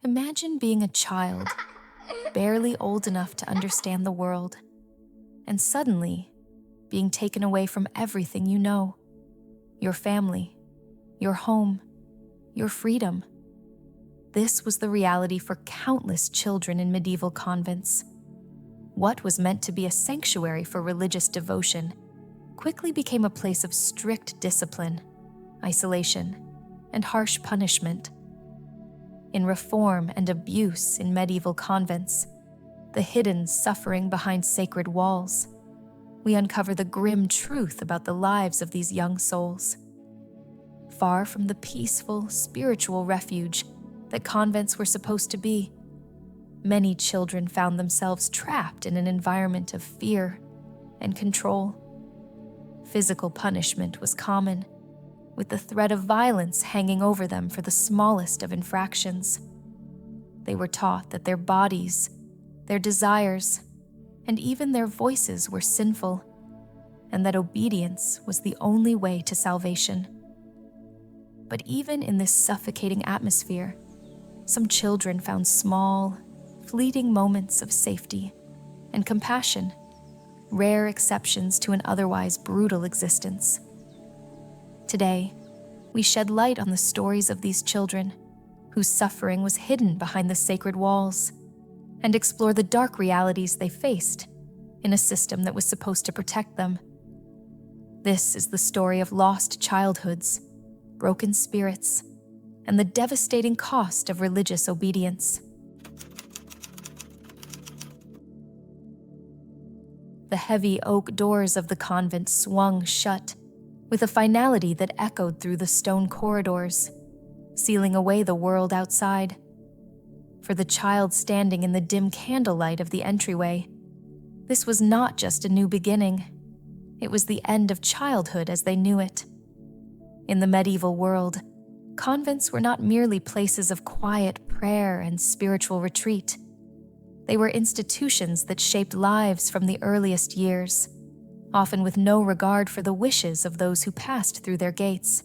Imagine being a child, barely old enough to understand the world, and suddenly being taken away from everything you know: your family, your home, your freedom. This was the reality for countless children in medieval convents. What was meant to be a sanctuary for religious devotion quickly became a place of strict discipline, isolation, and harsh punishment. In reform and abuse in medieval convents, the hidden suffering behind sacred walls, we uncover the grim truth about the lives of these young souls. Far from the peaceful, spiritual refuge that convents were supposed to be, many children found themselves trapped in an environment of fear and control. Physical punishment was common, with the threat of violence hanging over them for the smallest of infractions. They were taught that their bodies, their desires, and even their voices were sinful, and that obedience was the only way to salvation. But even in this suffocating atmosphere, some children found small, fleeting moments of safety and compassion, rare exceptions to an otherwise brutal existence. Today, we shed light on the stories of these children, whose suffering was hidden behind the sacred walls, and explore the dark realities they faced in a system that was supposed to protect them. This is the story of lost childhoods, broken spirits, and the devastating cost of religious obedience. The heavy oak doors of the convent swung shut, with a finality that echoed through the stone corridors, sealing away the world outside. For the child standing in the dim candlelight of the entryway, this was not just a new beginning. It was the end of childhood as they knew it. In the medieval world, convents were not merely places of quiet prayer and spiritual retreat. They were institutions that shaped lives from the earliest years, often with no regard for the wishes of those who passed through their gates.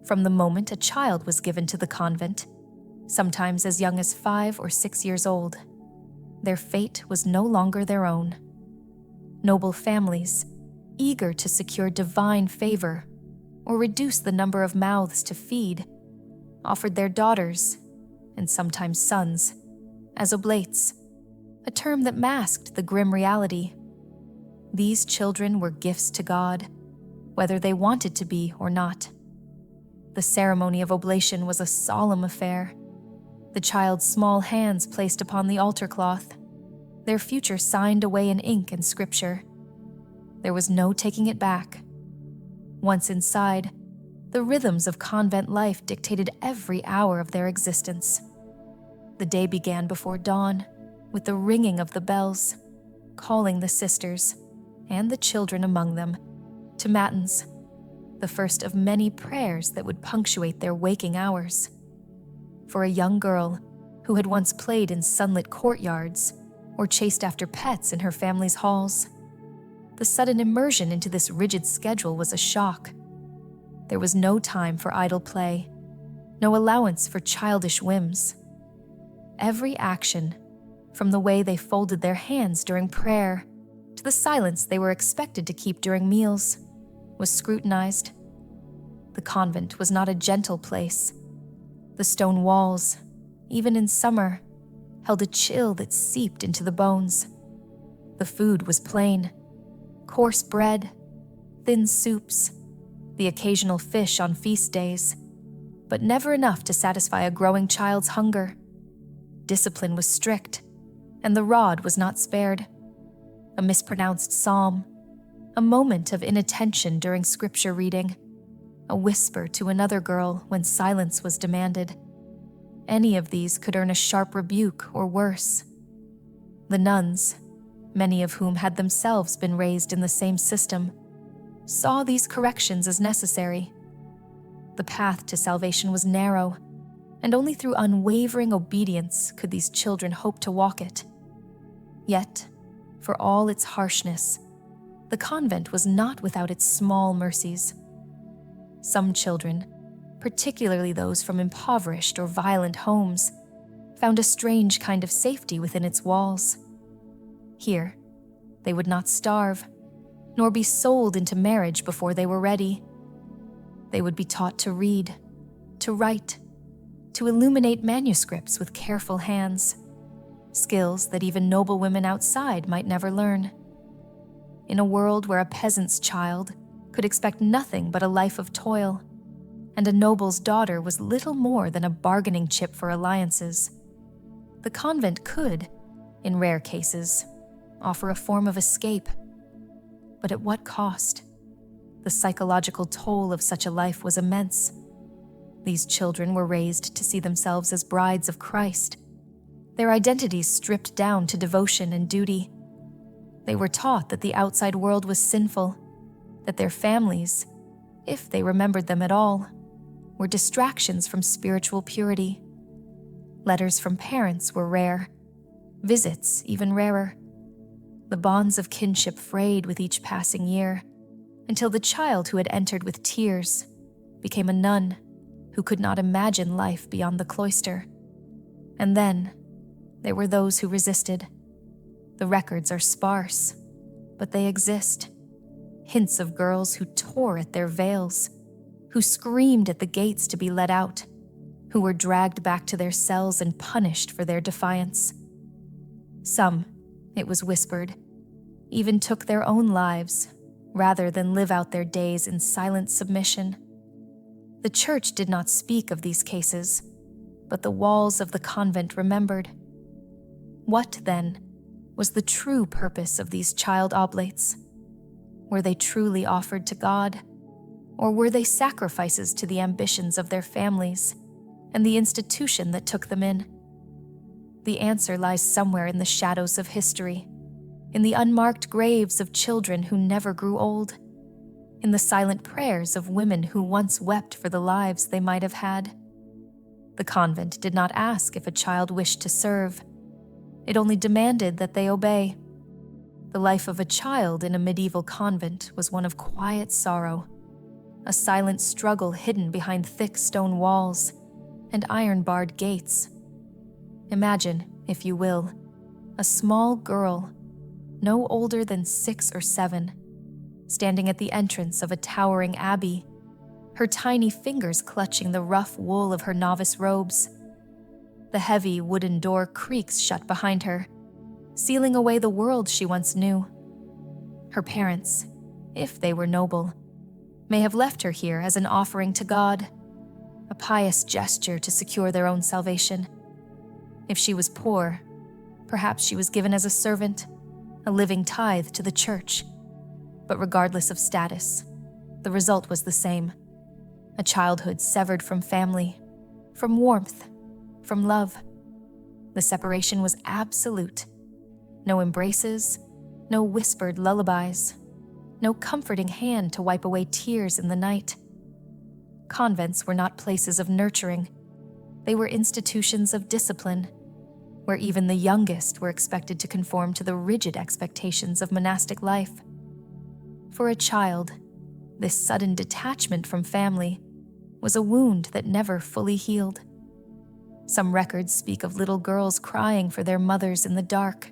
From the moment a child was given to the convent, sometimes as young as 5 or 6 years old, their fate was no longer their own. Noble families, eager to secure divine favor or reduce the number of mouths to feed, offered their daughters, and sometimes sons, as oblates, a term that masked the grim reality. These children were gifts to God, whether they wanted to be or not. The ceremony of oblation was a solemn affair. The child's small hands placed upon the altar cloth, their future signed away in ink and scripture. There was no taking it back. Once inside, the rhythms of convent life dictated every hour of their existence. The day began before dawn, with the ringing of the bells, calling the sisters, and the children among them, to matins, the first of many prayers that would punctuate their waking hours. For a young girl who had once played in sunlit courtyards or chased after pets in her family's halls, the sudden immersion into this rigid schedule was a shock. There was no time for idle play, no allowance for childish whims. Every action, from the way they folded their hands during prayer to the silence they were expected to keep during meals, was scrutinized. The convent was not a gentle place. The stone walls, even in summer, held a chill that seeped into the bones. The food was plain: coarse bread, thin soups, the occasional fish on feast days, but never enough to satisfy a growing child's hunger. Discipline was strict, and the rod was not spared. A mispronounced psalm, a moment of inattention during scripture reading, a whisper to another girl when silence was demanded. Any of these could earn a sharp rebuke or worse. The nuns, many of whom had themselves been raised in the same system, saw these corrections as necessary. The path to salvation was narrow, and only through unwavering obedience could these children hope to walk it. Yet, for all its harshness, the convent was not without its small mercies. Some children, particularly those from impoverished or violent homes, found a strange kind of safety within its walls. Here, they would not starve, nor be sold into marriage before they were ready. They would be taught to read, to write, to illuminate manuscripts with careful hands, skills that even noble women outside might never learn. In a world where a peasant's child could expect nothing but a life of toil, and a noble's daughter was little more than a bargaining chip for alliances, the convent could, in rare cases, offer a form of escape. But at what cost? The psychological toll of such a life was immense. These children were raised to see themselves as brides of Christ, their identities stripped down to devotion and duty. They were taught that the outside world was sinful, that their families, if they remembered them at all, were distractions from spiritual purity. Letters from parents were rare, visits even rarer. The bonds of kinship frayed with each passing year, until the child who had entered with tears became a nun who could not imagine life beyond the cloister. And then there were those who resisted. The records are sparse, but they exist. Hints of girls who tore at their veils, who screamed at the gates to be let out, who were dragged back to their cells and punished for their defiance. Some, it was whispered, even took their own lives rather than live out their days in silent submission. The church did not speak of these cases, but the walls of the convent remembered. What, then, was the true purpose of these child oblates? Were they truly offered to God, or were they sacrifices to the ambitions of their families and the institution that took them in? The answer lies somewhere in the shadows of history, in the unmarked graves of children who never grew old, in the silent prayers of women who once wept for the lives they might have had. The convent did not ask if a child wished to serve. It only demanded that they obey. The life of a child in a medieval convent was one of quiet sorrow, a silent struggle hidden behind thick stone walls and iron-barred gates. Imagine, if you will, a small girl, no older than 6 or 7, standing at the entrance of a towering abbey, her tiny fingers clutching the rough wool of her novice robes. The heavy wooden door creaks shut behind her, sealing away the world she once knew. Her parents, if they were noble, may have left her here as an offering to God, a pious gesture to secure their own salvation. If she was poor, perhaps she was given as a servant, a living tithe to the church. But regardless of status, the result was the same: a childhood severed from family, from warmth, from love. The separation was absolute. No embraces, no whispered lullabies, no comforting hand to wipe away tears in the night. Convents were not places of nurturing. They were institutions of discipline, where even the youngest were expected to conform to the rigid expectations of monastic life. For a child, this sudden detachment from family was a wound that never fully healed. Some records speak of little girls crying for their mothers in the dark,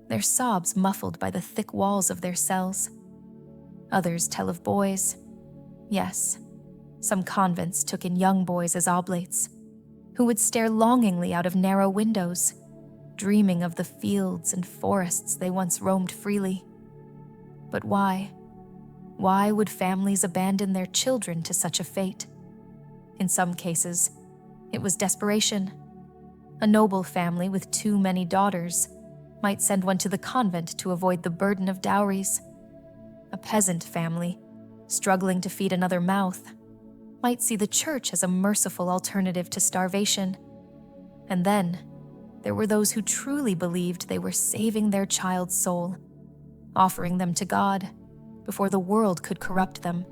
their sobs muffled by the thick walls of their cells. Others tell of boys. Yes, some convents took in young boys as oblates, who would stare longingly out of narrow windows, dreaming of the fields and forests they once roamed freely. But why? Why would families abandon their children to such a fate? In some cases, it was desperation. A noble family with too many daughters might send one to the convent to avoid the burden of dowries. A peasant family, struggling to feed another mouth, might see the church as a merciful alternative to starvation. And then, there were those who truly believed they were saving their child's soul, offering them to God before the world could corrupt them.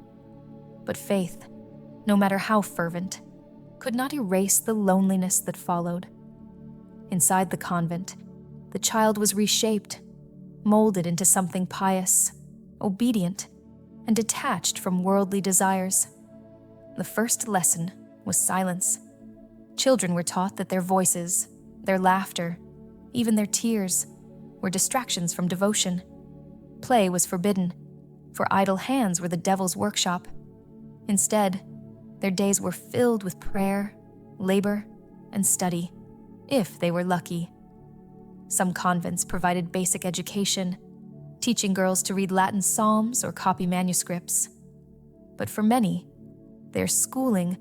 But faith, no matter how fervent, could not erase the loneliness that followed. Inside the convent, the child was reshaped, molded into something pious, obedient, and detached from worldly desires. The first lesson was silence. Children were taught that their voices, Their laughter, even their tears, were distractions from devotion. Play was forbidden, for idle hands were the devil's workshop. Instead, their days were filled with prayer, labor, and study, if they were lucky. Some convents provided basic education, teaching girls to read Latin psalms or copy manuscripts. But for many, their schooling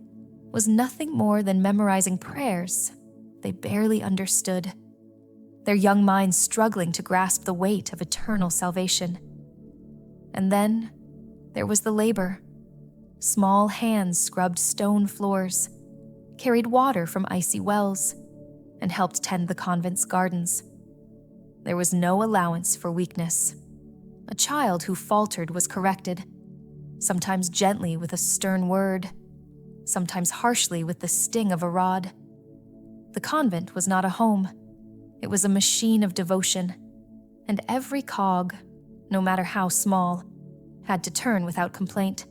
was nothing more than memorizing prayers they barely understood, their young minds struggling to grasp the weight of eternal salvation. And then there was the labor. Small hands scrubbed stone floors, carried water from icy wells, and helped tend the convent's gardens. There was no allowance for weakness. A child who faltered was corrected, sometimes gently with a stern word, sometimes harshly with the sting of a rod. The convent was not a home. It was a machine of devotion, and every cog, no matter how small, had to turn without complaint.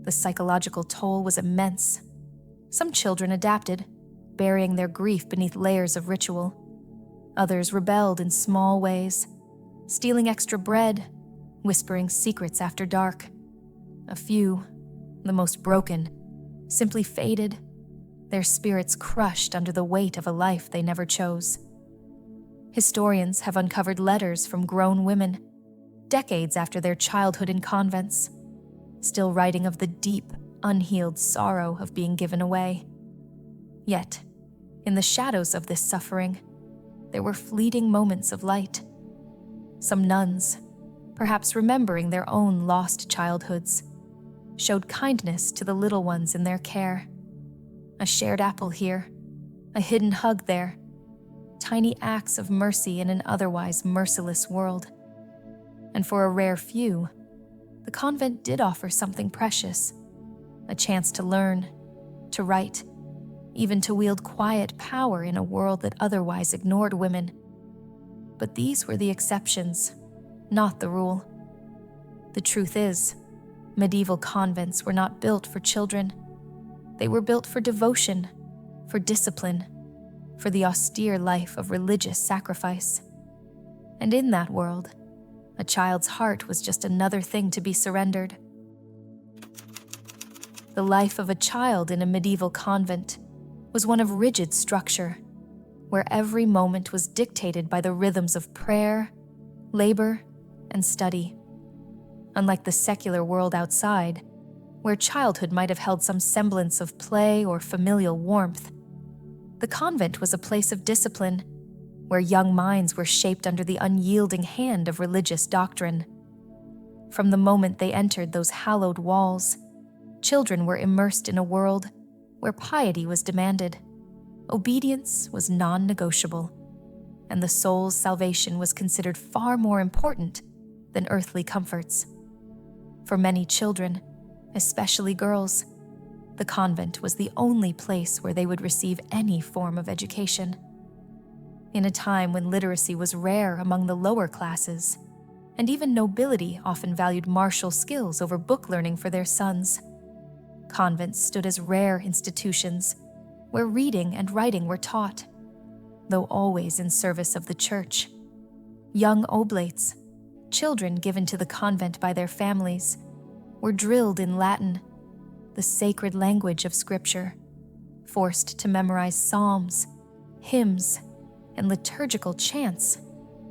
The psychological toll was immense. Some children adapted, burying their grief beneath layers of ritual. Others rebelled in small ways, stealing extra bread, whispering secrets after dark. A few, the most broken, simply faded, their spirits crushed under the weight of a life they never chose. Historians have uncovered letters from grown women, decades after their childhood in convents, still writing of the deep, unhealed sorrow of being given away. Yet, in the shadows of this suffering, there were fleeting moments of light. Some nuns, perhaps remembering their own lost childhoods, showed kindness to the little ones in their care. A shared apple here, a hidden hug there, tiny acts of mercy in an otherwise merciless world. And for a rare few, the convent did offer something precious, a chance to learn, to write, even to wield quiet power in a world that otherwise ignored women. But these were the exceptions, not the rule. The truth is, medieval convents were not built for children. They were built for devotion, for discipline, for the austere life of religious sacrifice. And in that world, a child's heart was just another thing to be surrendered. The life of a child in a medieval convent was one of rigid structure, where every moment was dictated by the rhythms of prayer, labor, and study. Unlike the secular world outside, where childhood might have held some semblance of play or familial warmth, the convent was a place of discipline, where young minds were shaped under the unyielding hand of religious doctrine. From the moment they entered those hallowed walls, children were immersed in a world where piety was demanded, obedience was non-negotiable, and the soul's salvation was considered far more important than earthly comforts. For many children, especially girls, the convent was the only place where they would receive any form of education. In a time when literacy was rare among the lower classes, and even nobility often valued martial skills over book learning for their sons, convents stood as rare institutions where reading and writing were taught, though always in service of the church. Young oblates, children given to the convent by their families, were drilled in Latin, the sacred language of Scripture, forced to memorize psalms, hymns, and liturgical chants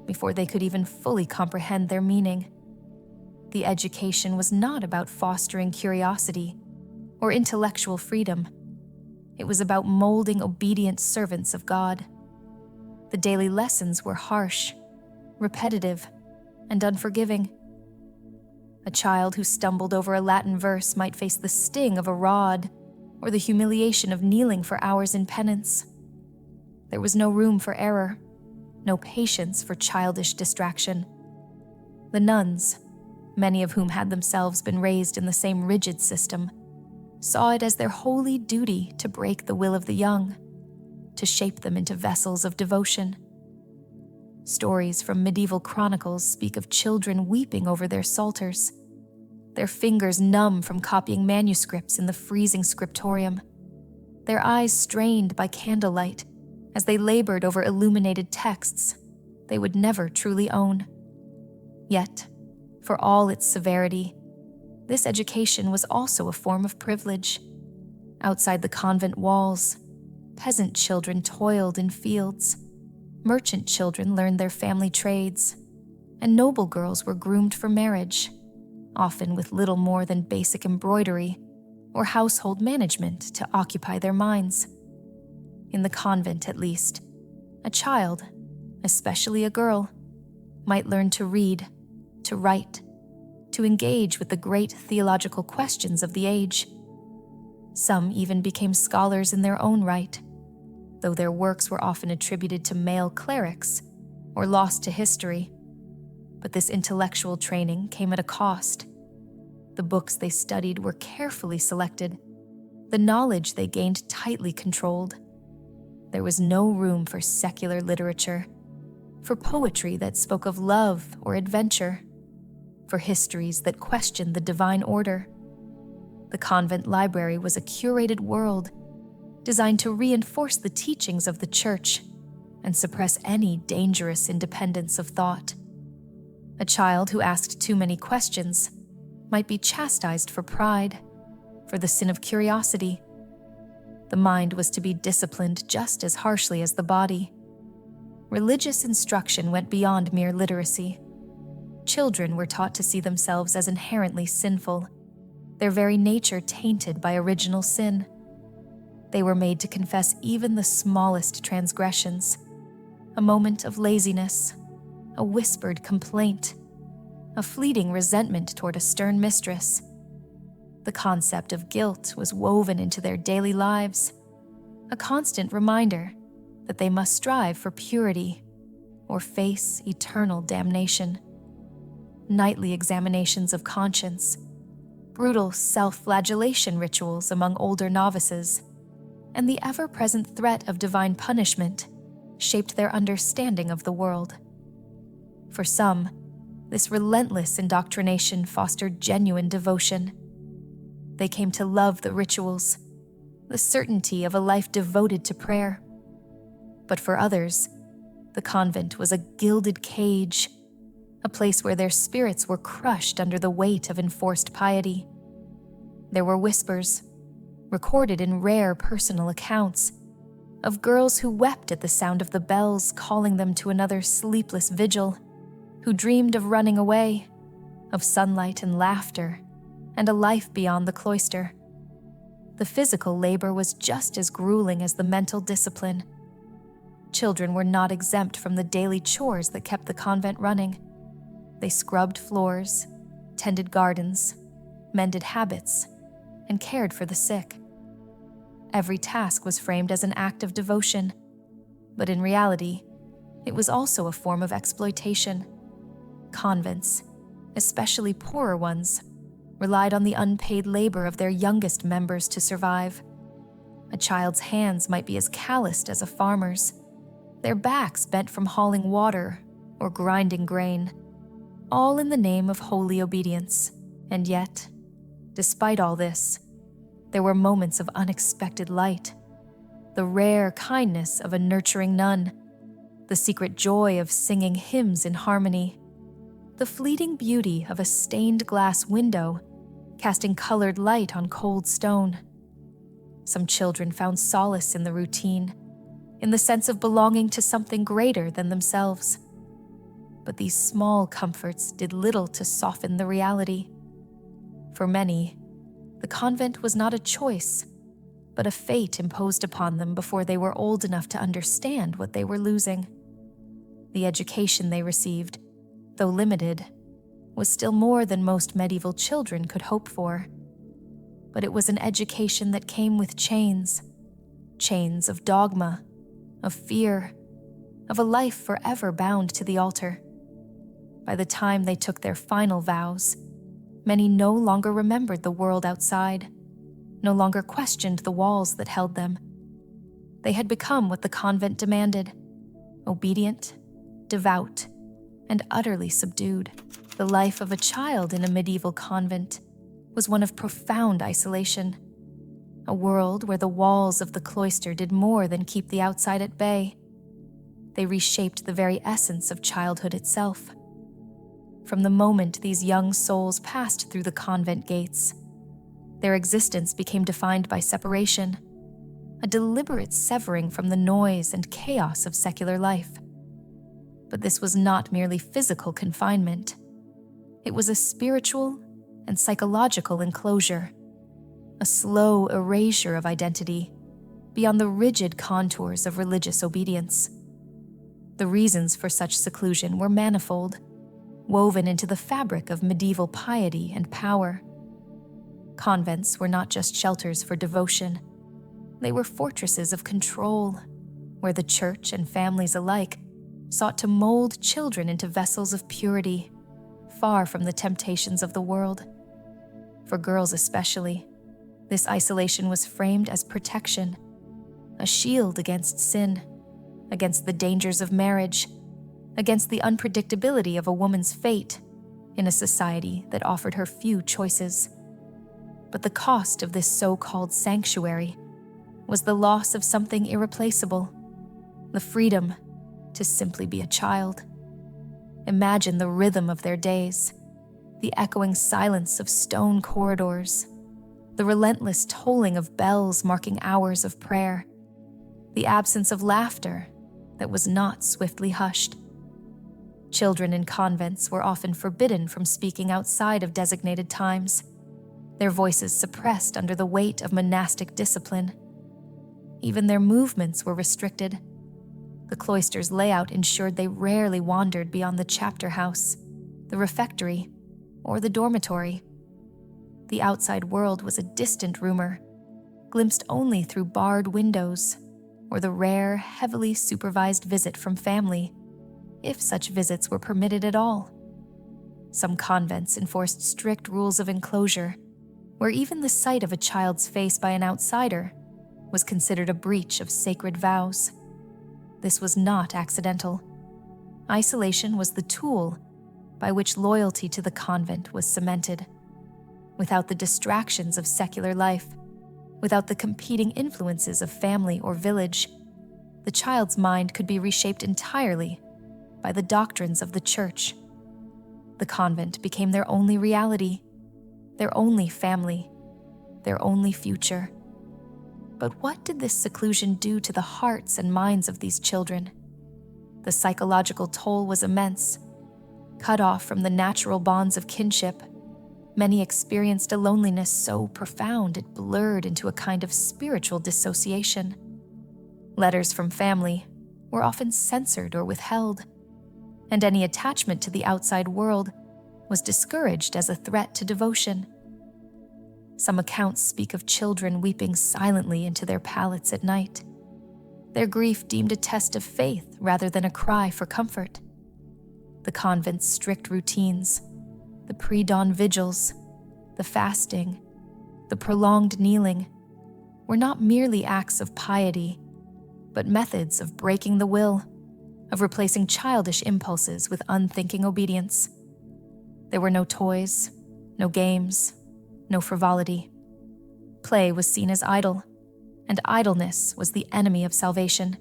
before they could even fully comprehend their meaning. The education was not about fostering curiosity or intellectual freedom. It was about molding obedient servants of God. The daily lessons were harsh, repetitive, and unforgiving. A child who stumbled over a Latin verse might face the sting of a rod or the humiliation of kneeling for hours in penance. There was no room for error, no patience for childish distraction. The nuns, many of whom had themselves been raised in the same rigid system, saw it as their holy duty to break the will of the young, to shape them into vessels of devotion. Stories from medieval chronicles speak of children weeping over their psalters, their fingers numb from copying manuscripts in the freezing scriptorium, their eyes strained by candlelight as they labored over illuminated texts they would never truly own. Yet, for all its severity, this education was also a form of privilege. Outside the convent walls, peasant children toiled in fields, merchant children learned their family trades, and noble girls were groomed for marriage, often with little more than basic embroidery or household management to occupy their minds. In the convent, at least, a child, especially a girl, might learn to read, to write, to engage with the great theological questions of the age. Some even became scholars in their own right, though their works were often attributed to male clerics or lost to history. But this intellectual training came at a cost. The books they studied were carefully selected, the knowledge they gained tightly controlled. There was no room for secular literature, for poetry that spoke of love or adventure, for histories that questioned the divine order. The convent library was a curated world designed to reinforce the teachings of the church and suppress any dangerous independence of thought. A child who asked too many questions might be chastised for pride, for the sin of curiosity. The mind was to be disciplined just as harshly as the body. Religious instruction went beyond mere literacy. Children were taught to see themselves as inherently sinful, their very nature tainted by original sin. They were made to confess even the smallest transgressions, a moment of laziness, a whispered complaint, a fleeting resentment toward a stern mistress. The concept of guilt was woven into their daily lives, a constant reminder that they must strive for purity or face eternal damnation. Nightly examinations of conscience, brutal self-flagellation rituals among older novices, and the ever-present threat of divine punishment shaped their understanding of the world. For some, this relentless indoctrination fostered genuine devotion. They came to love the rituals, the certainty of a life devoted to prayer. But for others, the convent was a gilded cage, a place where their spirits were crushed under the weight of enforced piety. There were whispers, recorded in rare personal accounts, of girls who wept at the sound of the bells calling them to another sleepless vigil, who dreamed of running away, of sunlight and laughter, and a life beyond the cloister. The physical labor was just as grueling as the mental discipline. Children were not exempt from the daily chores that kept the convent running. They scrubbed floors, tended gardens, mended habits, and cared for the sick. Every task was framed as an act of devotion, but in reality, it was also a form of exploitation. Convents, especially poorer ones, relied on the unpaid labor of their youngest members to survive. A child's hands might be as calloused as a farmer's, their backs bent from hauling water or grinding grain, all in the name of holy obedience. And yet, despite all this, there were moments of unexpected light, the rare kindness of a nurturing nun, the secret joy of singing hymns in harmony, the fleeting beauty of a stained glass window casting colored light on cold stone. Some children found solace in the routine, in the sense of belonging to something greater than themselves. But these small comforts did little to soften the reality. For many, the convent was not a choice, but a fate imposed upon them before they were old enough to understand what they were losing. The education they received, though limited, was still more than most medieval children could hope for. But it was an education that came with chains of dogma, of fear, of a life forever bound to the altar. By the time they took their final vows, many no longer remembered the world outside, no longer questioned the walls that held them. They had become what the convent demanded: obedient, devout, and utterly subdued. The life of a child in a medieval convent was one of profound isolation, a world where the walls of the cloister did more than keep the outside at bay. They reshaped the very essence of childhood itself. From the moment these young souls passed through the convent gates, their existence became defined by separation, a deliberate severing from the noise and chaos of secular life. But this was not merely physical confinement. It was a spiritual and psychological enclosure, a slow erasure of identity beyond the rigid contours of religious obedience. The reasons for such seclusion were manifold, woven into the fabric of medieval piety and power. Convents were not just shelters for devotion. They were fortresses of control, where the church and families alike sought to mold children into vessels of purity, far from the temptations of the world. For girls especially, this isolation was framed as protection, a shield against sin, against the dangers of marriage, against the unpredictability of a woman's fate in a society that offered her few choices. But the cost of this so-called sanctuary was the loss of something irreplaceable, the freedom to simply be a child. Imagine the rhythm of their days, the echoing silence of stone corridors, the relentless tolling of bells marking hours of prayer, the absence of laughter that was not swiftly hushed. Children in convents were often forbidden from speaking outside of designated times, their voices suppressed under the weight of monastic discipline. Even their movements were restricted. The cloister's layout ensured they rarely wandered beyond the chapter house, the refectory, or the dormitory. The outside world was a distant rumor, glimpsed only through barred windows, or the rare, heavily supervised visit from family, if such visits were permitted at all. Some convents enforced strict rules of enclosure, where even the sight of a child's face by an outsider was considered a breach of sacred vows. This was not accidental. Isolation was the tool by which loyalty to the convent was cemented. Without the distractions of secular life, without the competing influences of family or village, the child's mind could be reshaped entirely by the doctrines of the church. The convent became their only reality, their only family, their only future. But what did this seclusion do to the hearts and minds of these children? The psychological toll was immense. Cut off from the natural bonds of kinship, many experienced a loneliness so profound it blurred into a kind of spiritual dissociation. Letters from family were often censored or withheld, and any attachment to the outside world was discouraged as a threat to devotion. Some accounts speak of children weeping silently into their pallets at night, their grief deemed a test of faith rather than a cry for comfort. The convent's strict routines, the pre-dawn vigils, the fasting, the prolonged kneeling, were not merely acts of piety, but methods of breaking the will, of replacing childish impulses with unthinking obedience. There were no toys, no games, no frivolity. Play was seen as idle, and idleness was the enemy of salvation.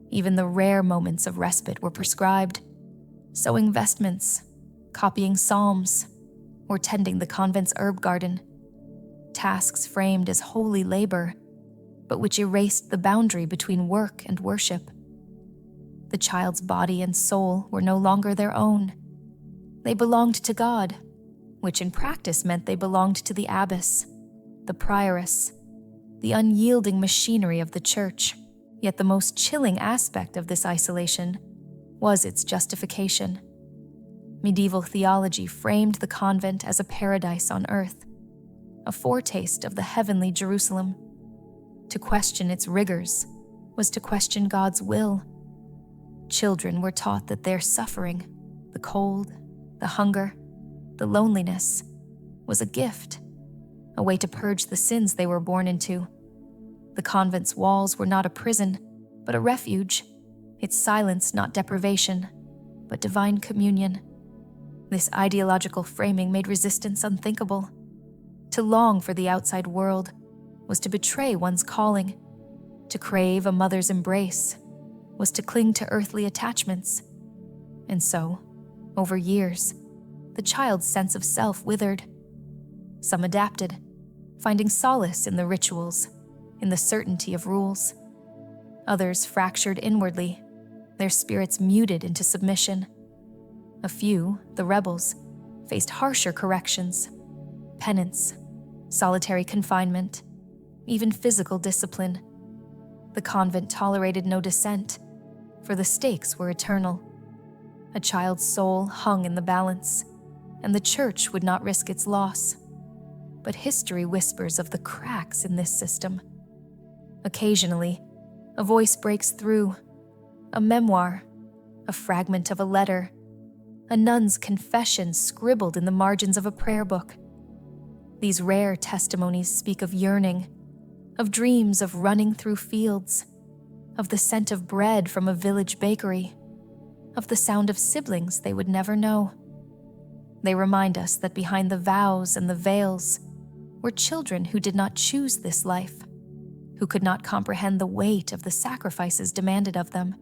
Even the rare moments of respite were prescribed. Sewing vestments, copying psalms, or tending the convent's herb garden. Tasks framed as holy labor, but which erased the boundary between work and worship. The child's body and soul were no longer their own. They belonged to God, which in practice meant they belonged to the abbess, the prioress, the unyielding machinery of the church. Yet the most chilling aspect of this isolation was its justification. Medieval theology framed the convent as a paradise on earth, a foretaste of the heavenly Jerusalem. To question its rigors was to question God's will. Children were taught that their suffering, the cold, the hunger, the loneliness, was a gift, a way to purge the sins they were born into. The convent's walls were not a prison, but a refuge, its silence not deprivation, but divine communion. This ideological framing made resistance unthinkable. To long for the outside world was to betray one's calling. To crave a mother's embrace was to cling to earthly attachments. And so, over years, the child's sense of self withered. Some adapted, finding solace in the rituals, in the certainty of rules. Others fractured inwardly, their spirits muted into submission. A few, the rebels, faced harsher corrections, penance, solitary confinement, even physical discipline. The convent tolerated no dissent, for the stakes were eternal. A child's soul hung in the balance, and the church would not risk its loss. But history whispers of the cracks in this system. Occasionally, a voice breaks through, a memoir, a fragment of a letter, a nun's confession scribbled in the margins of a prayer book. These rare testimonies speak of yearning, of dreams of running through fields, of the scent of bread from a village bakery, of the sound of siblings they would never know. They remind us that behind the vows and the veils were children who did not choose this life, who could not comprehend the weight of the sacrifices demanded of them.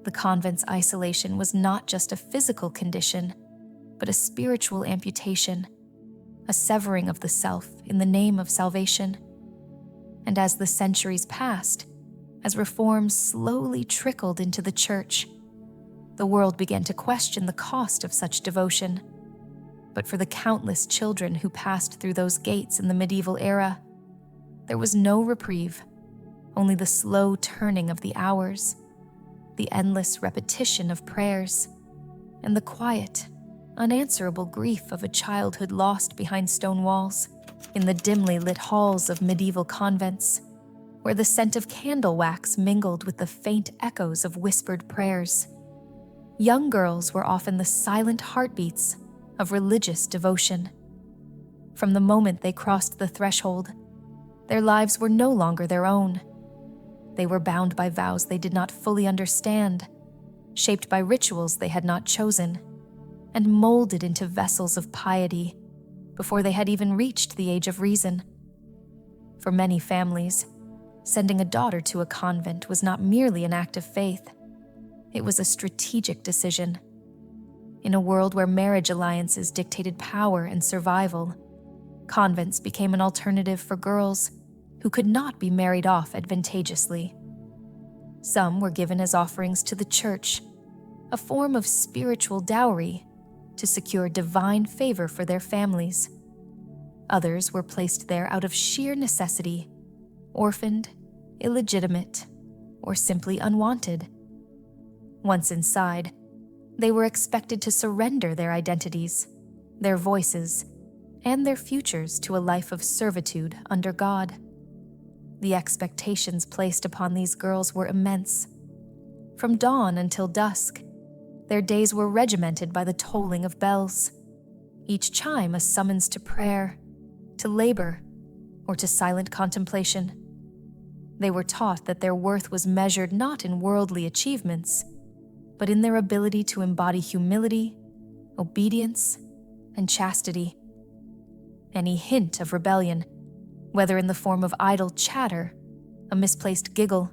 The convent's isolation was not just a physical condition, but a spiritual amputation, a severing of the self in the name of salvation. And as the centuries passed, as reforms slowly trickled into the church, the world began to question the cost of such devotion. But for the countless children who passed through those gates in the medieval era, there was no reprieve, only the slow turning of the hours, the endless repetition of prayers, and the quiet, unanswerable grief of a childhood lost behind stone walls, in the dimly lit halls of medieval convents, where the scent of candle wax mingled with the faint echoes of whispered prayers. Young girls were often the silent heartbeats of religious devotion. From the moment they crossed the threshold, their lives were no longer their own. They were bound by vows they did not fully understand, shaped by rituals they had not chosen, and molded into vessels of piety before they had even reached the age of reason. For many families, sending a daughter to a convent was not merely an act of faith. It was a strategic decision. In a world where marriage alliances dictated power and survival, convents became an alternative for girls who could not be married off advantageously. Some were given as offerings to the church, a form of spiritual dowry to secure divine favor for their families. Others were placed there out of sheer necessity, orphaned, illegitimate, or simply unwanted. Once inside, they were expected to surrender their identities, their voices, and their futures to a life of servitude under God. The expectations placed upon these girls were immense. From dawn until dusk, their days were regimented by the tolling of bells, each chime a summons to prayer, to labor, or to silent contemplation. They were taught that their worth was measured not in worldly achievements, but in their ability to embody humility, obedience, and chastity. Any hint of rebellion, whether in the form of idle chatter, a misplaced giggle,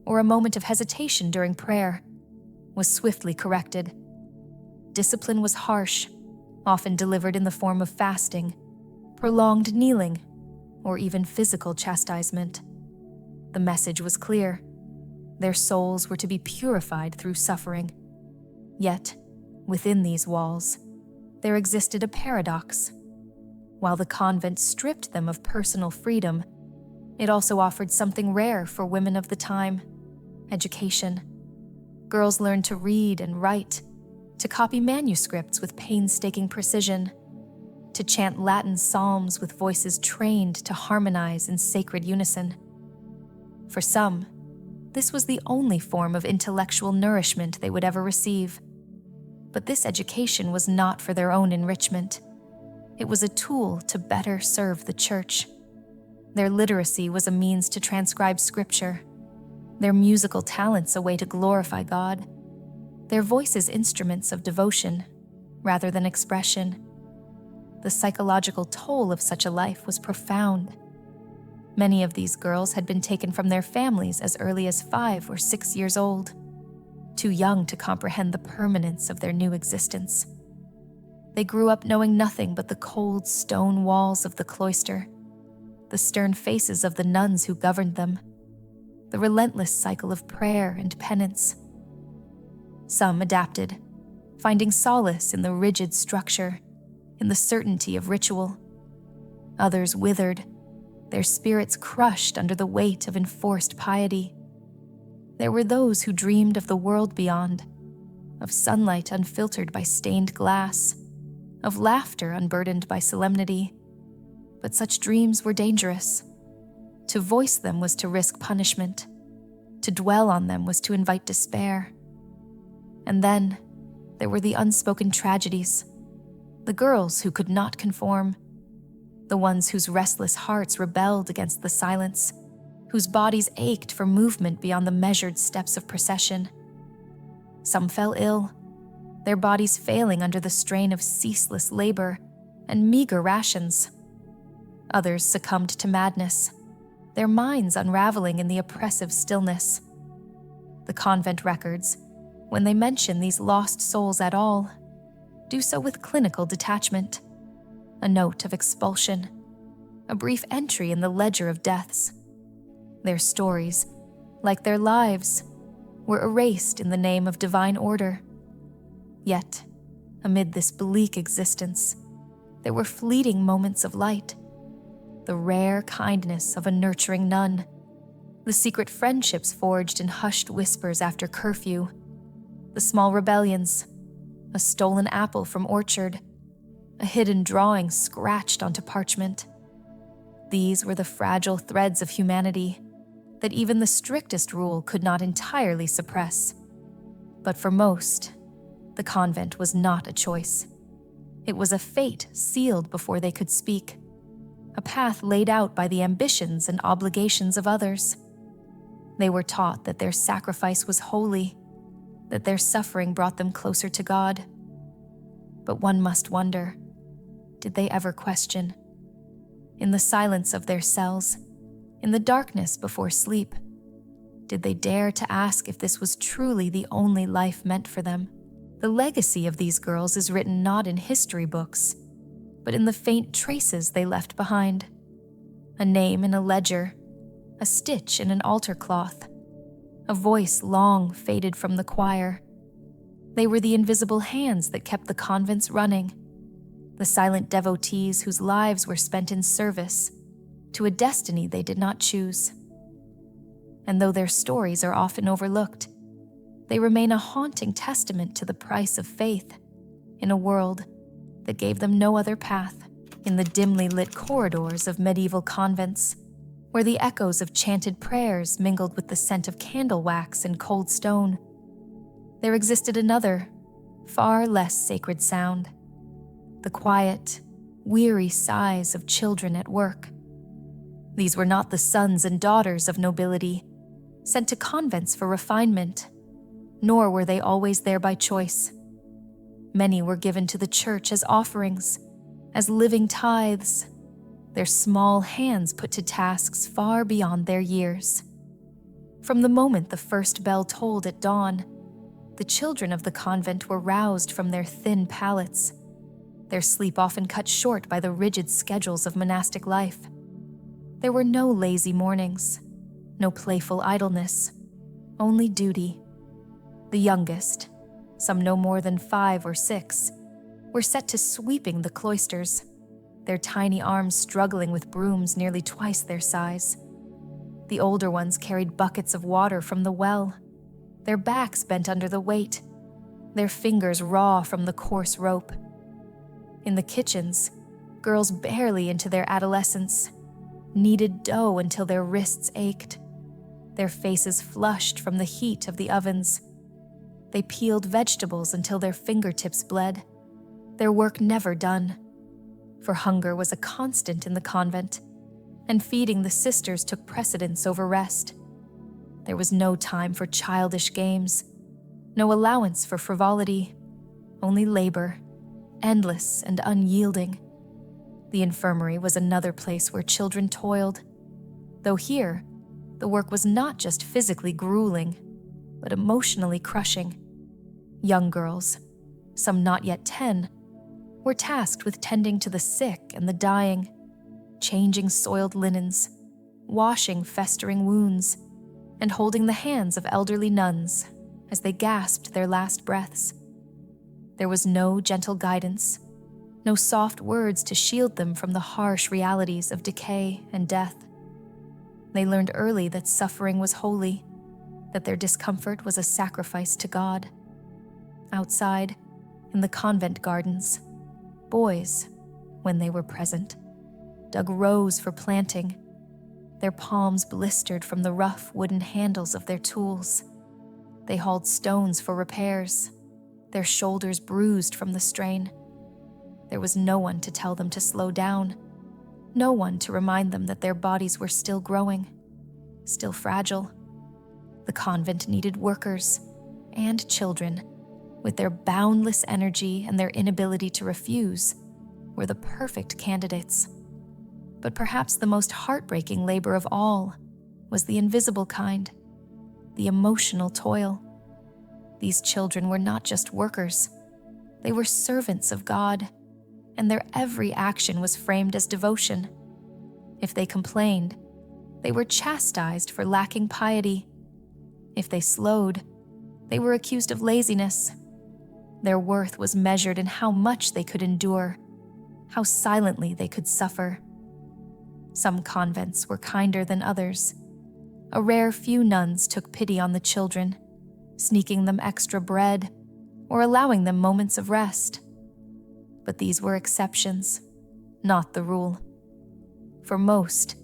or a moment of hesitation during prayer, was swiftly corrected. Discipline was harsh, often delivered in the form of fasting, prolonged kneeling, or even physical chastisement. The message was clear. Their souls were to be purified through suffering. Yet, within these walls, there existed a paradox. While the convent stripped them of personal freedom, it also offered something rare for women of the time: education. Girls learned to read and write, to copy manuscripts with painstaking precision, to chant Latin psalms with voices trained to harmonize in sacred unison. For some, this was the only form of intellectual nourishment they would ever receive. But this education was not for their own enrichment. It was a tool to better serve the church. Their literacy was a means to transcribe scripture, their musical talents a way to glorify God, their voices instruments of devotion rather than expression. The psychological toll of such a life was profound. Many of these girls had been taken from their families as early as 5 or 6 years old, too young to comprehend the permanence of their new existence. They grew up knowing nothing but the cold stone walls of the cloister, the stern faces of the nuns who governed them, the relentless cycle of prayer and penance. Some adapted, finding solace in the rigid structure, in the certainty of ritual. Others withered, their spirits crushed under the weight of enforced piety. There were those who dreamed of the world beyond, of sunlight unfiltered by stained glass, of laughter unburdened by solemnity. But such dreams were dangerous. To voice them was to risk punishment. To dwell on them was to invite despair. And then there were the unspoken tragedies, the girls who could not conform, the ones whose restless hearts rebelled against the silence, whose bodies ached for movement beyond the measured steps of procession. Some fell ill, their bodies failing under the strain of ceaseless labor and meager rations. Others succumbed to madness, their minds unraveling in the oppressive stillness. The convent records, when they mention these lost souls at all, do so with clinical detachment, a note of expulsion, a brief entry in the ledger of deaths. Their stories, like their lives, were erased in the name of divine order. Yet, amid this bleak existence, there were fleeting moments of light, the rare kindness of a nurturing nun, the secret friendships forged in hushed whispers after curfew, the small rebellions, a stolen apple from orchard, a hidden drawing scratched onto parchment. These were the fragile threads of humanity that even the strictest rule could not entirely suppress. But for most, the convent was not a choice. It was a fate sealed before they could speak, a path laid out by the ambitions and obligations of others. They were taught that their sacrifice was holy, that their suffering brought them closer to God. But one must wonder, did they ever question? In the silence of their cells, in the darkness before sleep, did they dare to ask if this was truly the only life meant for them? The legacy of these girls is written not in history books, but in the faint traces they left behind. A name in a ledger, a stitch in an altar cloth, a voice long faded from the choir. They were the invisible hands that kept the convents running, the silent devotees whose lives were spent in service to a destiny they did not choose. And though their stories are often overlooked, they remain a haunting testament to the price of faith in a world that gave them no other path. In the dimly lit corridors of medieval convents, where the echoes of chanted prayers mingled with the scent of candle wax and cold stone, there existed another, far less sacred sound: the quiet, weary sighs of children at work. These were not the sons and daughters of nobility, sent to convents for refinement, nor were they always there by choice. Many were given to the church as offerings, as living tithes, their small hands put to tasks far beyond their years. From the moment the first bell tolled at dawn, the children of the convent were roused from their thin pallets, their sleep often cut short by the rigid schedules of monastic life. There were no lazy mornings, no playful idleness, only duty. The youngest, some no more than 5 or 6, were set to sweeping the cloisters, their tiny arms struggling with brooms nearly twice their size. The older ones carried buckets of water from the well, their backs bent under the weight, their fingers raw from the coarse rope. In the kitchens, girls barely into their adolescence kneaded dough until their wrists ached, their faces flushed from the heat of the ovens. They peeled vegetables until their fingertips bled, their work never done. For hunger was a constant in the convent, and feeding the sisters took precedence over rest. There was no time for childish games, no allowance for frivolity, only labor, endless and unyielding. The infirmary was another place where children toiled, Though here, the work was not just physically grueling, but emotionally crushing. Young girls, some not yet 10, were tasked with tending to the sick and the dying, changing soiled linens, washing festering wounds, and holding the hands of elderly nuns as they gasped their last breaths. There was no gentle guidance, no soft words to shield them from the harsh realities of decay and death. They learned early that suffering was holy, that their discomfort was a sacrifice to God. Outside, in the convent gardens, boys, when they were present, dug rows for planting, their palms blistered from the rough wooden handles of their tools. They hauled stones for repairs, their shoulders bruised from the strain. There was no one to tell them to slow down, no one to remind them that their bodies were still growing, still fragile. The convent needed workers and children, with their boundless energy and their inability to refuse, were the perfect candidates. But perhaps the most heartbreaking labor of all was the invisible kind, the emotional toil. These children were not just workers, they were servants of God, and their every action was framed as devotion. If they complained, they were chastised for lacking piety. If they slowed, they were accused of laziness. Their worth was measured in how much they could endure, how silently they could suffer. Some convents were kinder than others. A rare few nuns took pity on the children, sneaking them extra bread or allowing them moments of rest. But these were exceptions, not the rule. For most,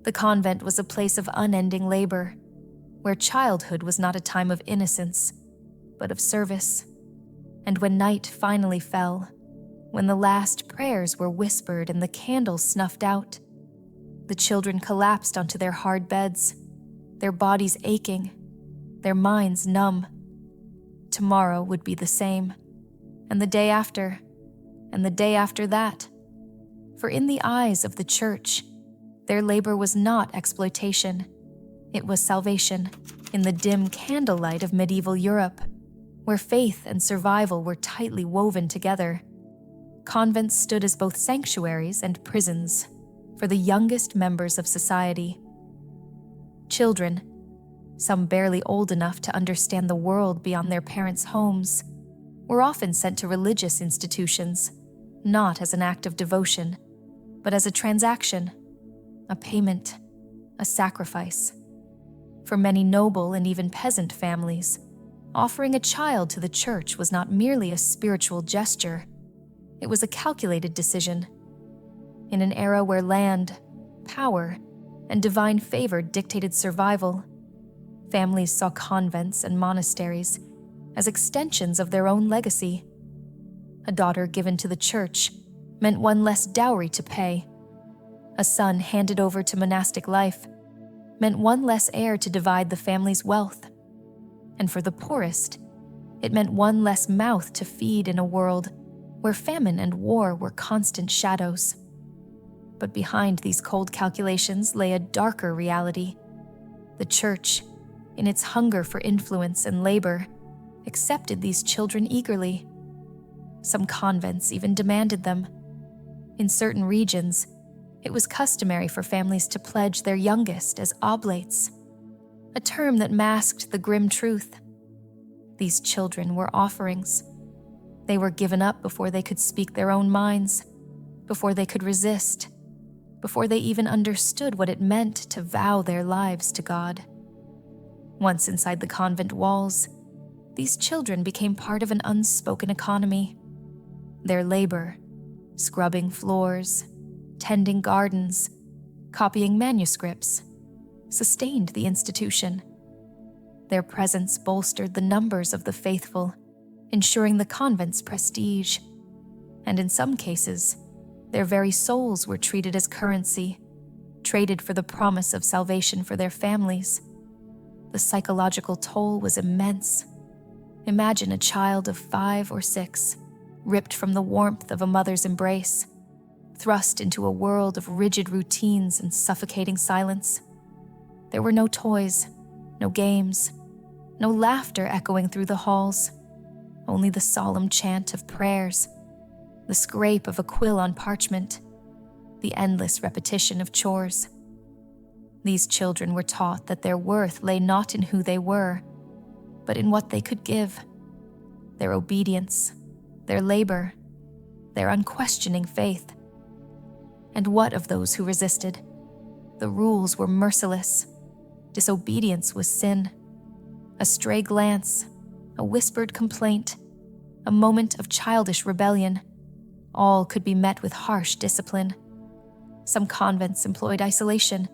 the convent was a place of unending labor, where childhood was not a time of innocence, but of service. And when night finally fell, when the last prayers were whispered and the candles snuffed out, the children collapsed onto their hard beds, their bodies aching, their minds numb. Tomorrow would be the same, and the day after, and the day after that. For in the eyes of the church, their labor was not exploitation. It was salvation in the dim candlelight of medieval Europe, where faith and survival were tightly woven together. Convents stood as both sanctuaries and prisons for the youngest members of society. Children, some barely old enough to understand the world beyond their parents' homes, were often sent to religious institutions, not as an act of devotion, but as a transaction, a payment, a sacrifice. For many noble and even peasant families, offering a child to the church was not merely a spiritual gesture, it was a calculated decision. In an era where land, power, and divine favor dictated survival, families saw convents and monasteries as extensions of their own legacy. A daughter given to the church meant one less dowry to pay. A son handed over to monastic life meant one less heir to divide the family's wealth. And for the poorest, it meant one less mouth to feed in a world where famine and war were constant shadows. But behind these cold calculations lay a darker reality. The church, in its hunger for influence and labor, accepted these children eagerly. Some convents even demanded them. In certain regions, it was customary for families to pledge their youngest as oblates, a term that masked the grim truth. These children were offerings. They were given up before they could speak their own minds, before they could resist, before they even understood what it meant to vow their lives to God. Once inside the convent walls, these children became part of an unspoken economy. Their labor, scrubbing floors, tending gardens, copying manuscripts, sustained the institution. Their presence bolstered the numbers of the faithful, ensuring the convent's prestige. And in some cases, their very souls were treated as currency, traded for the promise of salvation for their families. The psychological toll was immense. Imagine a child of 5 or 6, ripped from the warmth of a mother's embrace, thrust into a world of rigid routines and suffocating silence. There were no toys, no games, no laughter echoing through the halls, only the solemn chant of prayers, the scrape of a quill on parchment, the endless repetition of chores. These children were taught that their worth lay not in who they were, but in what they could give, their obedience, their labor, their unquestioning faith. And what of those who resisted? The rules were merciless. Disobedience was sin. A stray glance, a whispered complaint, a moment of childish rebellion, all could be met with harsh discipline. Some convents employed isolation,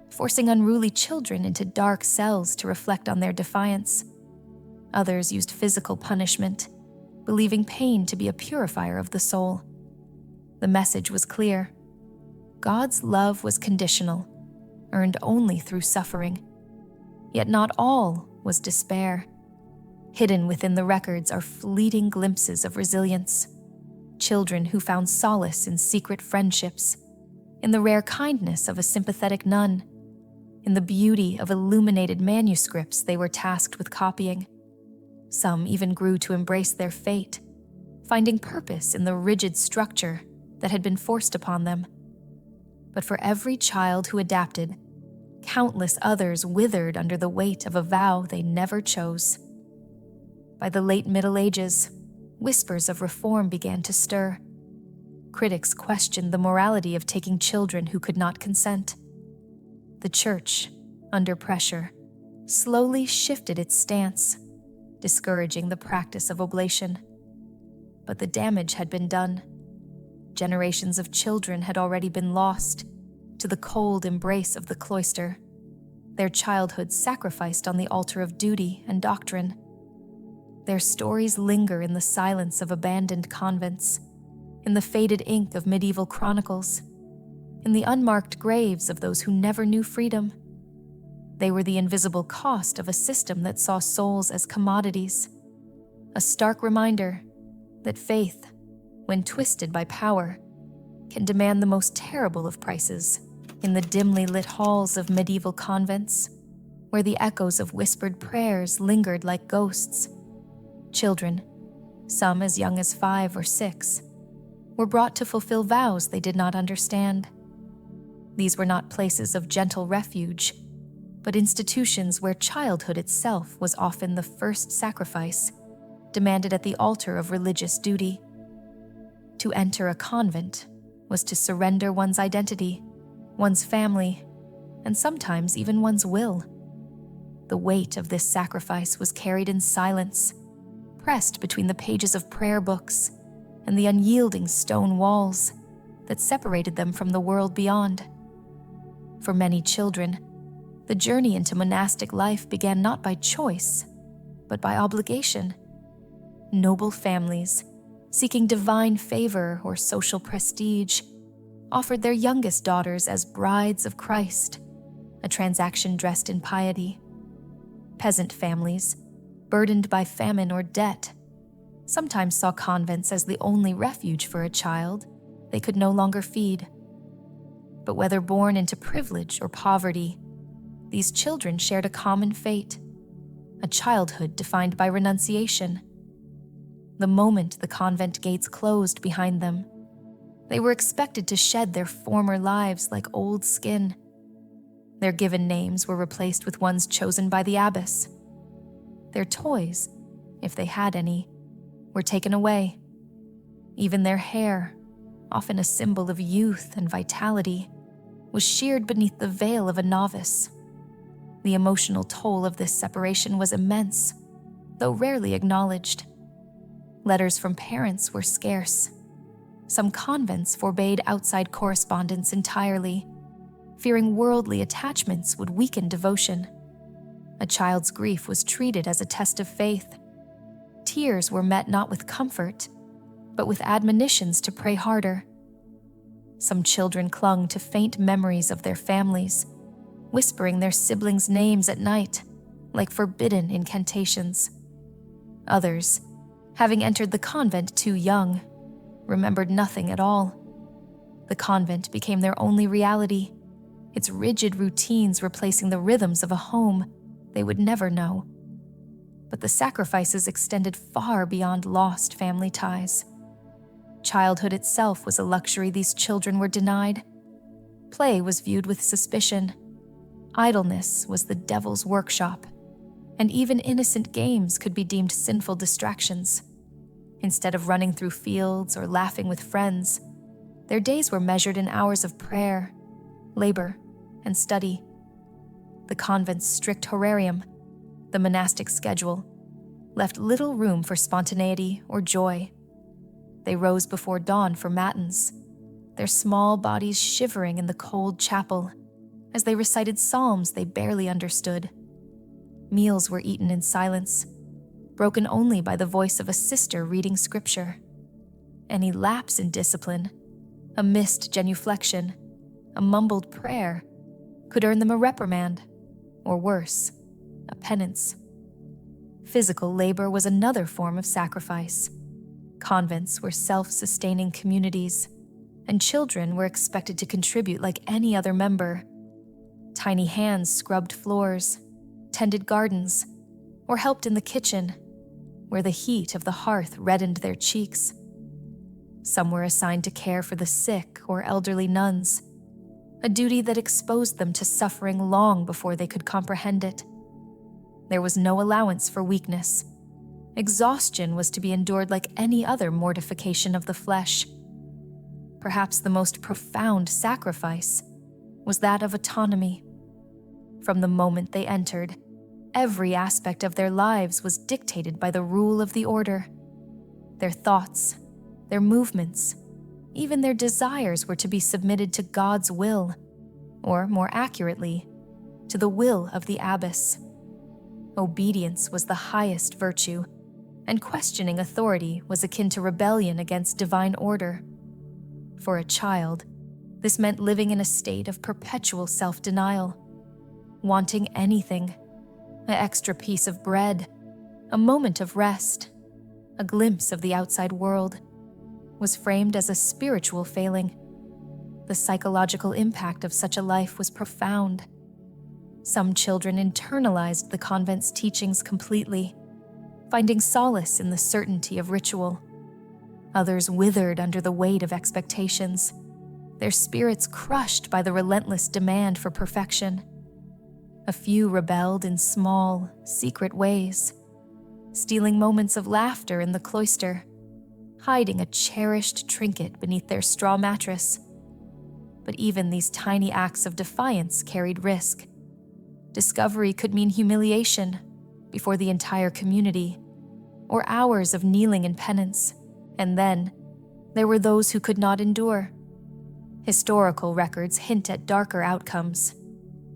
forcing unruly children into dark cells to reflect on their defiance. Others used physical punishment, believing pain to be a purifier of the soul. The message was clear. God's love was conditional, earned only through suffering. Yet not all was despair. Hidden within the records are fleeting glimpses of resilience. Children who found solace in secret friendships, in the rare kindness of a sympathetic nun, in the beauty of illuminated manuscripts they were tasked with copying. Some even grew to embrace their fate, finding purpose in the rigid structure that had been forced upon them. But for every child who adapted, countless others withered under the weight of a vow they never chose. By the late Middle Ages, whispers of reform began to stir. Critics questioned the morality of taking children who could not consent. The Church, under pressure, slowly shifted its stance, discouraging the practice of oblation. But the damage had been done. Generations of children had already been lost to the cold embrace of the cloister, their childhood sacrificed on the altar of duty and doctrine. Their stories linger in the silence of abandoned convents, in the faded ink of medieval chronicles, in the unmarked graves of those who never knew freedom. They were the invisible cost of a system that saw souls as commodities, a stark reminder that faith, when twisted by power, can demand the most terrible of prices. In the dimly lit halls of medieval convents, where the echoes of whispered prayers lingered like ghosts, children, some as young as 5 or 6, were brought to fulfill vows they did not understand. These were not places of gentle refuge, but institutions where childhood itself was often the first sacrifice, demanded at the altar of religious duty. To enter a convent was to surrender one's identity, one's family, and sometimes even one's will. The weight of this sacrifice was carried in silence, pressed between the pages of prayer books and the unyielding stone walls that separated them from the world beyond. For many children, the journey into monastic life began not by choice, but by obligation. Noble families, seeking divine favor or social prestige, offered their youngest daughters as brides of Christ, a transaction dressed in piety. Peasant families, burdened by famine or debt, sometimes saw convents as the only refuge for a child they could no longer feed. But whether born into privilege or poverty, these children shared a common fate, a childhood defined by renunciation. The moment the convent gates closed behind them, they were expected to shed their former lives like old skin. Their given names were replaced with ones chosen by the abbess. Their toys, if they had any, were taken away. Even their hair, often a symbol of youth and vitality, was sheared beneath the veil of a novice. The emotional toll of this separation was immense, though rarely acknowledged. Letters from parents were scarce. Some convents forbade outside correspondence entirely, fearing worldly attachments would weaken devotion. A child's grief was treated as a test of faith. Tears were met not with comfort, but with admonitions to pray harder. Some children clung to faint memories of their families, whispering their siblings' names at night, like forbidden incantations. Others, having entered the convent too young, remembered nothing at all. The convent became their only reality, its rigid routines replacing the rhythms of a home they would never know. But the sacrifices extended far beyond lost family ties. Childhood itself was a luxury these children were denied. Play was viewed with suspicion. Idleness was the devil's workshop, and even innocent games could be deemed sinful distractions. Instead of running through fields or laughing with friends, their days were measured in hours of prayer, labor, and study. The convent's strict horarium, the monastic schedule, left little room for spontaneity or joy. They rose before dawn for matins, their small bodies shivering in the cold chapel as they recited psalms they barely understood. Meals were eaten in silence, broken only by the voice of a sister reading scripture. Any lapse in discipline, a missed genuflection, a mumbled prayer, could earn them a reprimand, or worse, a penance. Physical labor was another form of sacrifice. Convents were self-sustaining communities, and children were expected to contribute like any other member. Tiny hands scrubbed floors, tended gardens, or helped in the kitchen, where the heat of the hearth reddened their cheeks. Some were assigned to care for the sick or elderly nuns, a duty that exposed them to suffering long before they could comprehend it. There was no allowance for weakness. Exhaustion was to be endured like any other mortification of the flesh. Perhaps the most profound sacrifice was that of autonomy. From the moment they entered, every aspect of their lives was dictated by the rule of the order. Their thoughts, their movements, even their desires were to be submitted to God's will, or more accurately, to the will of the abbess. Obedience was the highest virtue, and questioning authority was akin to rebellion against divine order. For a child, this meant living in a state of perpetual self-denial, wanting anything, an extra piece of bread, a moment of rest, a glimpse of the outside world, was framed as a spiritual failing. The psychological impact of such a life was profound. Some children internalized the convent's teachings completely, finding solace in the certainty of ritual. Others withered under the weight of expectations, their spirits crushed by the relentless demand for perfection. A few rebelled in small, secret ways, stealing moments of laughter in the cloister, hiding a cherished trinket beneath their straw mattress. But even these tiny acts of defiance carried risk. Discovery could mean humiliation before the entire community, or hours of kneeling in penance. And then, there were those who could not endure. Historical records hint at darker outcomes.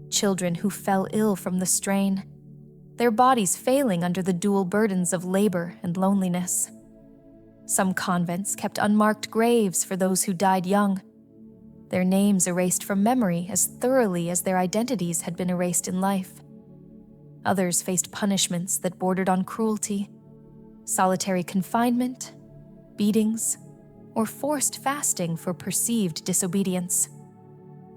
Children who fell ill from the strain, their bodies failing under the dual burdens of labor and loneliness. Some convents kept unmarked graves for those who died young, their names erased from memory as thoroughly as their identities had been erased in life. Others faced punishments that bordered on cruelty, solitary confinement, beatings, or forced fasting for perceived disobedience.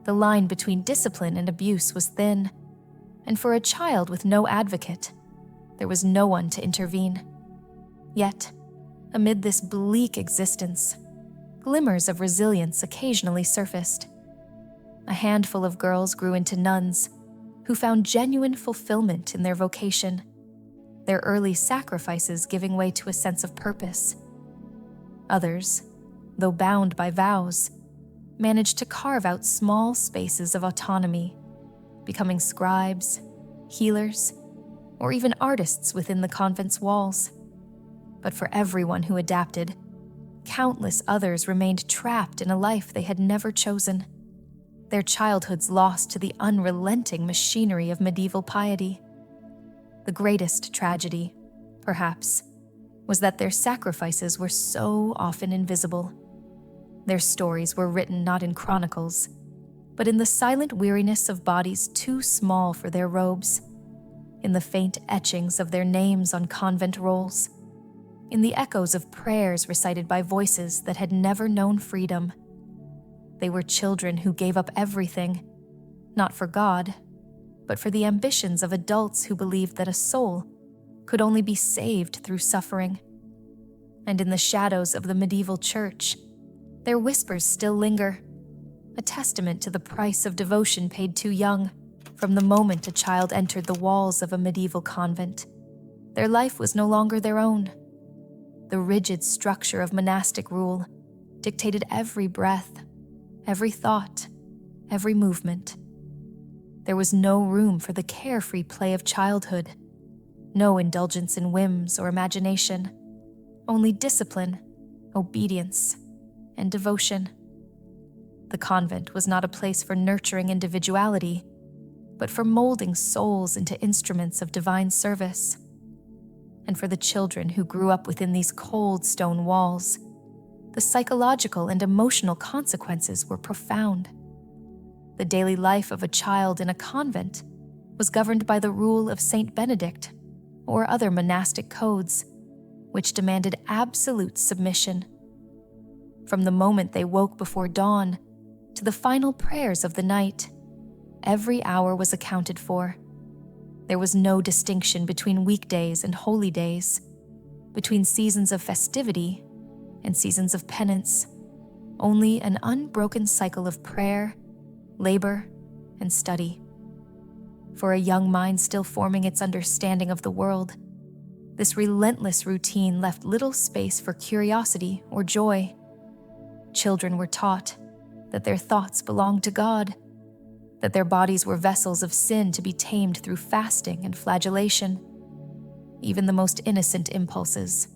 The line between discipline and abuse was thin, and for a child with no advocate, there was no one to intervene. Yet, amid this bleak existence, glimmers of resilience occasionally surfaced. A handful of girls grew into nuns who found genuine fulfillment in their vocation, their early sacrifices giving way to a sense of purpose. Others, though bound by vows, managed to carve out small spaces of autonomy, becoming scribes, healers, or even artists within the convent's walls. But for everyone who adapted, countless others remained trapped in a life they had never chosen, their childhoods lost to the unrelenting machinery of medieval piety. The greatest tragedy, perhaps, was that their sacrifices were so often invisible. Their stories were written not in chronicles, but in the silent weariness of bodies too small for their robes, in the faint etchings of their names on convent rolls, in the echoes of prayers recited by voices that had never known freedom. They were children who gave up everything, not for God, but for the ambitions of adults who believed that a soul could only be saved through suffering. And in the shadows of the medieval church, their whispers still linger, a testament to the price of devotion paid too young. From the moment a child entered the walls of a medieval convent, their life was no longer their own. The rigid structure of monastic rule dictated every breath, every thought, every movement. There was no room for the carefree play of childhood, no indulgence in whims or imagination, only discipline, obedience, and devotion. The convent was not a place for nurturing individuality, but for molding souls into instruments of divine service. And for the children who grew up within these cold stone walls, the psychological and emotional consequences were profound. The daily life of a child in a convent was governed by the rule of Saint Benedict or other monastic codes, which demanded absolute submission. From the moment they woke before dawn to the final prayers of the night, every hour was accounted for. There was no distinction between weekdays and holy days, between seasons of festivity and seasons of penance, only an unbroken cycle of prayer, labor, and study. For a young mind still forming its understanding of the world, this relentless routine left little space for curiosity or joy. Children were taught that their thoughts belonged to God, that their bodies were vessels of sin to be tamed through fasting and flagellation. Even the most innocent impulses,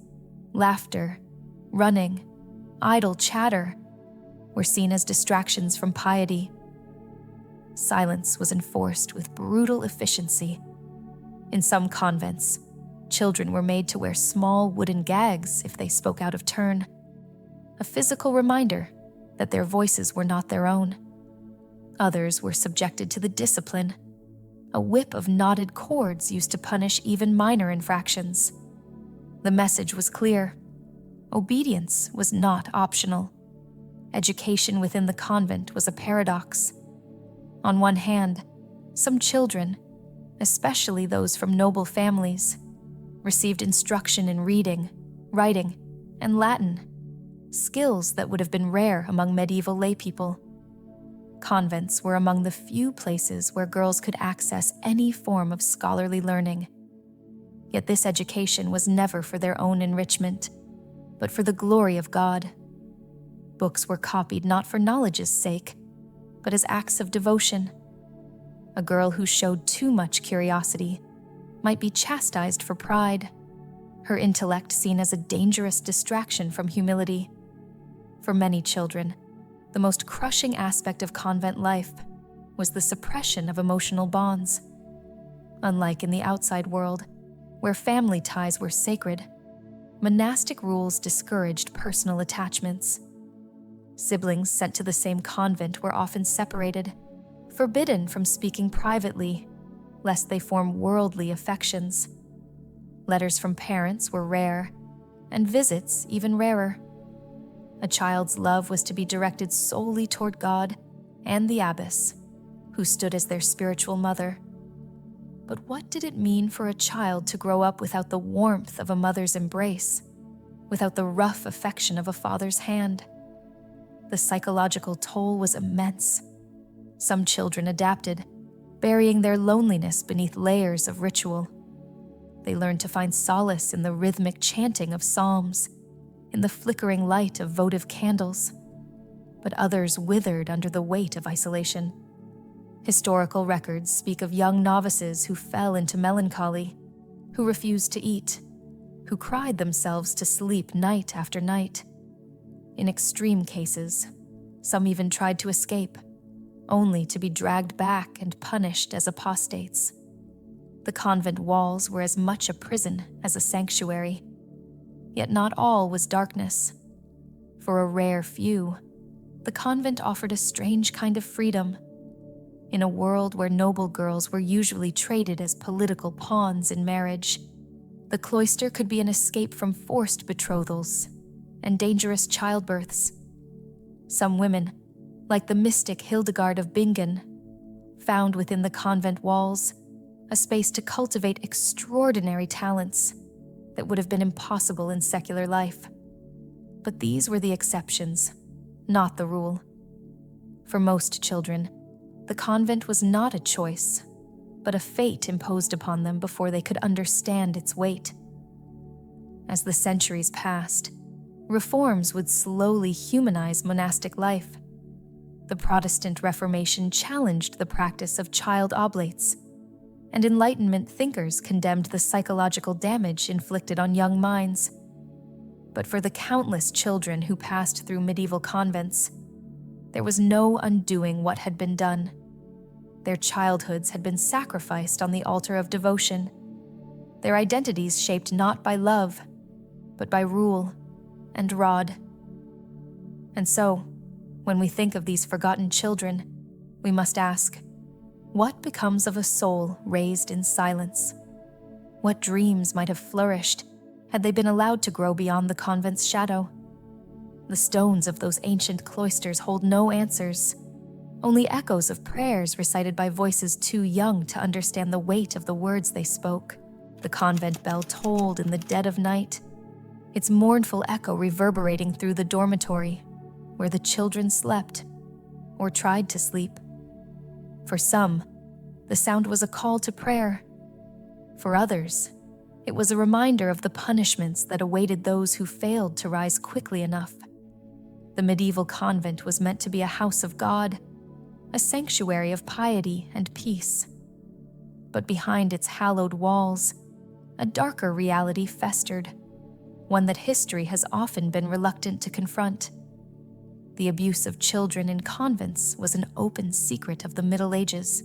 laughter, running, idle chatter, were seen as distractions from piety. Silence was enforced with brutal efficiency. In some convents, children were made to wear small wooden gags if they spoke out of turn, a physical reminder that their voices were not their own. Others were subjected to the discipline, a whip of knotted cords used to punish even minor infractions. The message was clear. Obedience was not optional. Education within the convent was a paradox. On one hand, some children, especially those from noble families, received instruction in reading, writing, and Latin, skills that would have been rare among medieval laypeople. Convents were among the few places where girls could access any form of scholarly learning. Yet this education was never for their own enrichment, but for the glory of God. Books were copied not for knowledge's sake, but as acts of devotion. A girl who showed too much curiosity might be chastised for pride, her intellect seen as a dangerous distraction from humility. For many children, the most crushing aspect of convent life was the suppression of emotional bonds. Unlike in the outside world, where family ties were sacred, monastic rules discouraged personal attachments. Siblings sent to the same convent were often separated, forbidden from speaking privately, lest they form worldly affections. Letters from parents were rare, and visits even rarer. A child's love was to be directed solely toward God and the abbess, who stood as their spiritual mother. But what did it mean for a child to grow up without the warmth of a mother's embrace, without the rough affection of a father's hand? The psychological toll was immense. Some children adapted, burying their loneliness beneath layers of ritual. They learned to find solace in the rhythmic chanting of psalms, in the flickering light of votive candles. But others withered under the weight of isolation. Historical records speak of young novices who fell into melancholy, who refused to eat, who cried themselves to sleep night after night. In extreme cases, some even tried to escape, only to be dragged back and punished as apostates. The convent walls were as much a prison as a sanctuary. Yet not all was darkness. For a rare few, the convent offered a strange kind of freedom. In a world where noble girls were usually traded as political pawns in marriage, the cloister could be an escape from forced betrothals and dangerous childbirths. Some women, like the mystic Hildegard of Bingen, found within the convent walls a space to cultivate extraordinary talents that would have been impossible in secular life. But these were the exceptions, not the rule. For most children, the convent was not a choice, but a fate imposed upon them before they could understand its weight. As the centuries passed, reforms would slowly humanize monastic life. The Protestant Reformation challenged the practice of child oblates, and Enlightenment thinkers condemned the psychological damage inflicted on young minds. But for the countless children who passed through medieval convents, there was no undoing what had been done. Their childhoods had been sacrificed on the altar of devotion, their identities shaped not by love, but by rule and rod. And so, when we think of these forgotten children, we must ask, what becomes of a soul raised in silence? What dreams might have flourished had they been allowed to grow beyond the convent's shadow? The stones of those ancient cloisters hold no answers, only echoes of prayers recited by voices too young to understand the weight of the words they spoke. The convent bell tolled in the dead of night, its mournful echo reverberating through the dormitory where the children slept or tried to sleep. For some, the sound was a call to prayer. For others, it was a reminder of the punishments that awaited those who failed to rise quickly enough. The medieval convent was meant to be a house of God, a sanctuary of piety and peace. But behind its hallowed walls, a darker reality festered, one that history has often been reluctant to confront. The abuse of children in convents was an open secret of the Middle Ages,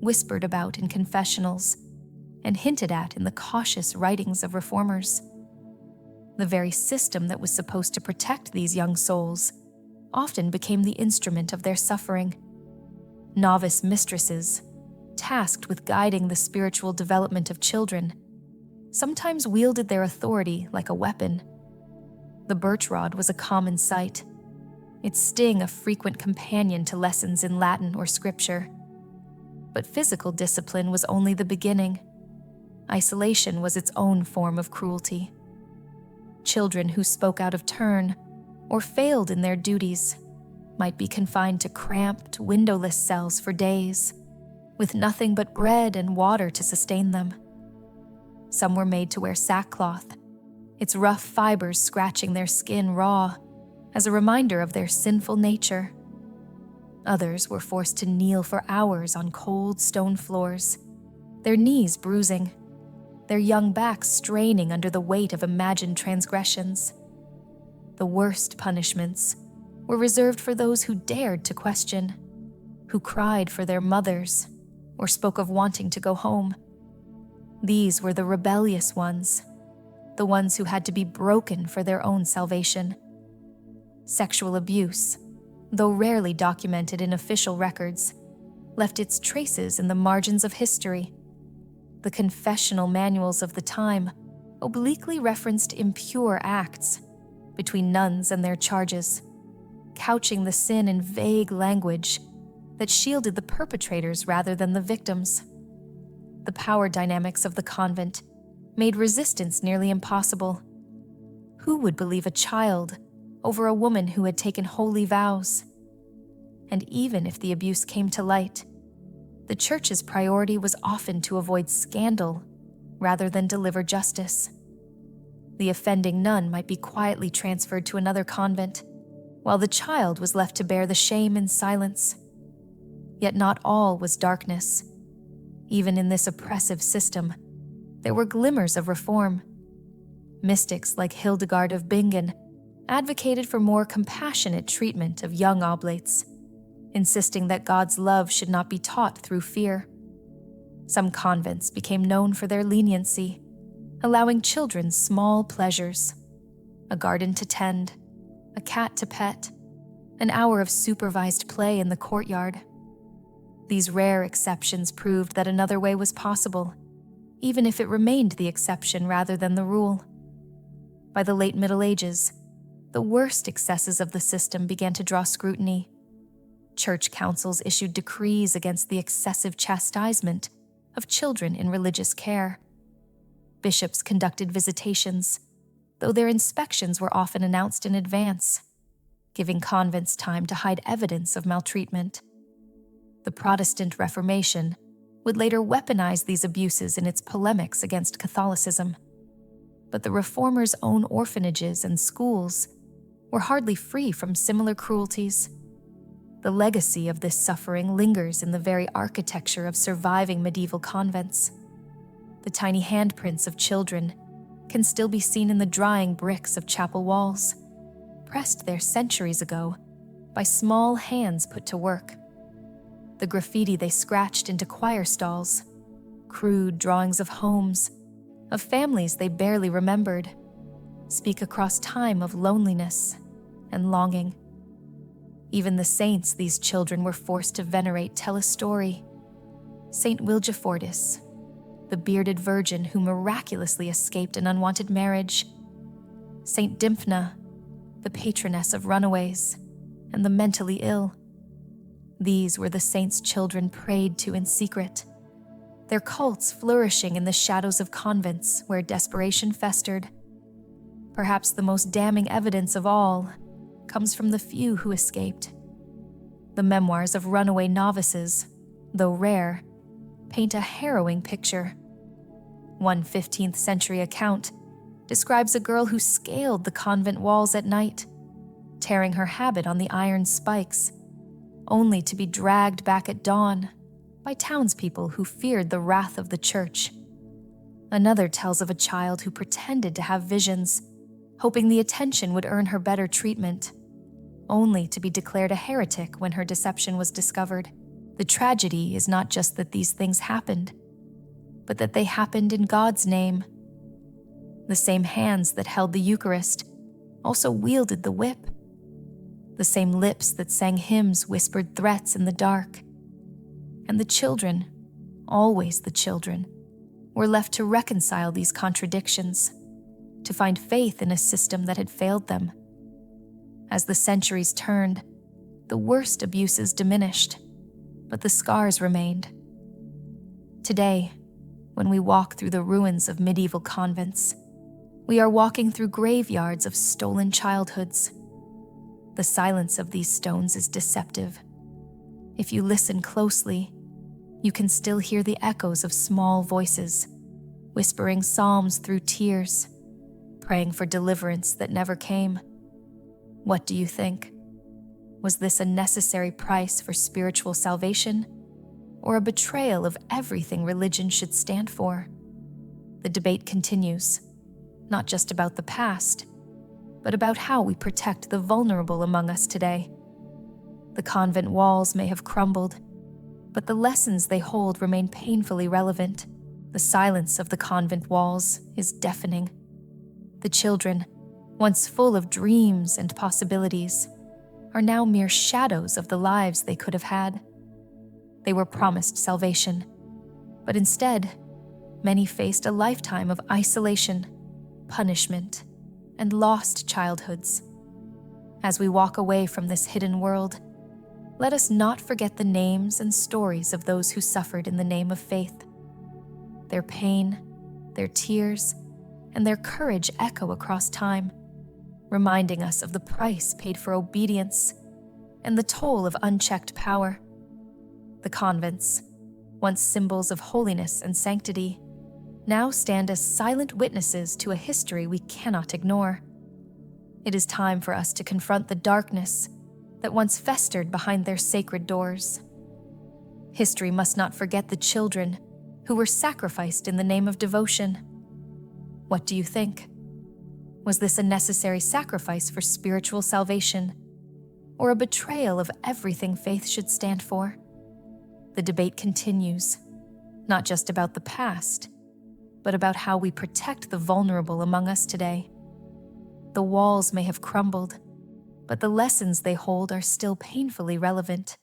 whispered about in confessionals and hinted at in the cautious writings of reformers. The very system that was supposed to protect these young souls often became the instrument of their suffering. Novice mistresses, tasked with guiding the spiritual development of children, sometimes wielded their authority like a weapon. The birch rod was a common sight, its sting a frequent companion to lessons in Latin or scripture. But physical discipline was only the beginning. Isolation was its own form of cruelty. Children who spoke out of turn or failed in their duties might be confined to cramped, windowless cells for days, with nothing but bread and water to sustain them. Some were made to wear sackcloth, its rough fibers scratching their skin raw as a reminder of their sinful nature. Others were forced to kneel for hours on cold stone floors, their knees bruising, their young backs straining under the weight of imagined transgressions. The worst punishments were reserved for those who dared to question, who cried for their mothers or spoke of wanting to go home. These were the rebellious ones, the ones who had to be broken for their own salvation. Sexual abuse, though rarely documented in official records, left its traces in the margins of history. The confessional manuals of the time obliquely referenced impure acts between nuns and their charges, couching the sin in vague language that shielded the perpetrators rather than the victims. The power dynamics of the convent made resistance nearly impossible. Who would believe a child over a woman who had taken holy vows? And even if the abuse came to light, the church's priority was often to avoid scandal rather than deliver justice. The offending nun might be quietly transferred to another convent, while the child was left to bear the shame in silence. Yet not all was darkness. Even in this oppressive system, there were glimmers of reform. Mystics like Hildegard of Bingen advocated for more compassionate treatment of young oblates, insisting that God's love should not be taught through fear. Some convents became known for their leniency, allowing children small pleasures: a garden to tend, a cat to pet, an hour of supervised play in the courtyard. These rare exceptions proved that another way was possible, even if it remained the exception rather than the rule. By the late Middle Ages, the worst excesses of the system began to draw scrutiny. Church councils issued decrees against the excessive chastisement of children in religious care. Bishops conducted visitations, though their inspections were often announced in advance, giving convents time to hide evidence of maltreatment. The Protestant Reformation would later weaponize these abuses in its polemics against Catholicism. But the Reformers' own orphanages and schools were hardly free from similar cruelties. The legacy of this suffering lingers in the very architecture of surviving medieval convents. The tiny handprints of children can still be seen in the drying bricks of chapel walls, pressed there centuries ago by small hands put to work. The graffiti they scratched into choir stalls, crude drawings of homes, of families they barely remembered, speak across time of loneliness and longing. Even the saints these children were forced to venerate tell a story. Saint Wilgefortis, the bearded virgin who miraculously escaped an unwanted marriage. Saint Dymphna, the patroness of runaways and the mentally ill. These were the saints children prayed to in secret, their cults flourishing in the shadows of convents where desperation festered. Perhaps the most damning evidence of all comes from the few who escaped. The memoirs of runaway novices, though rare, paint a harrowing picture. One 15th century account describes a girl who scaled the convent walls at night, tearing her habit on the iron spikes, only to be dragged back at dawn by townspeople who feared the wrath of the church. Another tells of a child who pretended to have visions, hoping the attention would earn her better treatment, only to be declared a heretic when her deception was discovered. The tragedy is not just that these things happened, but that they happened in God's name. The same hands that held the Eucharist also wielded the whip. The same lips that sang hymns whispered threats in the dark. And the children, always the children, were left to reconcile these contradictions, to find faith in a system that had failed them. As the centuries turned, the worst abuses diminished, but the scars remained. Today, when we walk through the ruins of medieval convents, we are walking through graveyards of stolen childhoods. The silence of these stones is deceptive. If you listen closely, you can still hear the echoes of small voices, whispering psalms through tears, praying for deliverance that never came. What do you think? Was this a necessary price for spiritual salvation, or a betrayal of everything religion should stand for? The debate continues, not just about the past, but about how we protect the vulnerable among us today. The convent walls may have crumbled, but the lessons they hold remain painfully relevant. The silence of the convent walls is deafening. The children, once full of dreams and possibilities, are now mere shadows of the lives they could have had. They were promised salvation, but instead, many faced a lifetime of isolation, punishment, and lost childhoods. As we walk away from this hidden world, let us not forget the names and stories of those who suffered in the name of faith. Their pain, their tears, and their courage echo across time, reminding us of the price paid for obedience and the toll of unchecked power. The convents, once symbols of holiness and sanctity, now stand as silent witnesses to a history we cannot ignore. It is time for us to confront the darkness that once festered behind their sacred doors. History must not forget the children who were sacrificed in the name of devotion. What do you think? Was this a necessary sacrifice for spiritual salvation, or a betrayal of everything faith should stand for? The debate continues, not just about the past, but about how we protect the vulnerable among us today. The walls may have crumbled, but the lessons they hold are still painfully relevant.